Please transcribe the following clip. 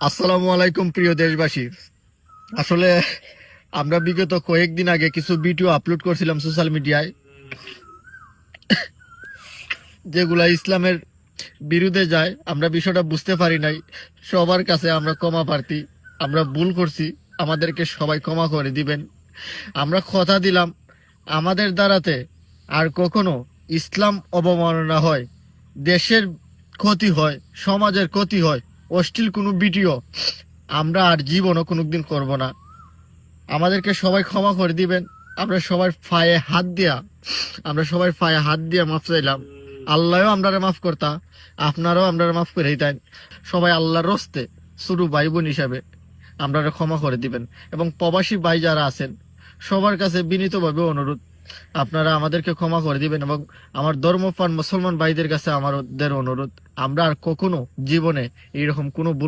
আসসালামু আলাইকুম প্রিয় দেশবাসী। আসলে আমরা বিগত কয়েকদিন আগে কিছু ভিডিও আপলোড করছিলাম সোশ্যাল মিডিয়ায়, যেগুলা ইসলামের বিরুদ্ধে যায়। আমরা বিষয়টা বুঝতে পারি নাই। সবার কাছে আমরা ক্ষমা প্রার্থী। আমরা ভুল করছি, আমাদেরকে সবাই ক্ষমা করে দিবেন। আমরা কথা দিলাম আমাদের দ্বারাতে আর কখনো ইসলাম অবমাননা হয়, দেশের ক্ষতি হয়, সমাজের ক্ষতি হয়, অশ্লীল কোনো ভিডিও আমরা আর জীবনও কোনোদিন করব না। আমাদেরকে সবাই ক্ষমা করে দিবেন। আমরা সবাই পায়ে হাত দিয়া মাফ চাইলাম। আল্লাহও আমরা মাফ করতা, আপনারাও আমরা মাফ করে দিতেন। সবাই আল্লাহর রস্তে ছোট ভাই বোন হিসাবে আমরা ক্ষমা করে দিবেন। এবং প্রবাসী ভাই যারা আছেন, সবার কাছে বিনীতভাবে অনুরোধ, আপনারা আমাদেরকে ক্ষমা করে দিবেন। এবং আমার ধর্মপ্রাণ মুসলমান ভাইদের কাছে আমাদের অনুরোধ, আমরা আর কখনো জীবনে এইরকম কোনো ভুল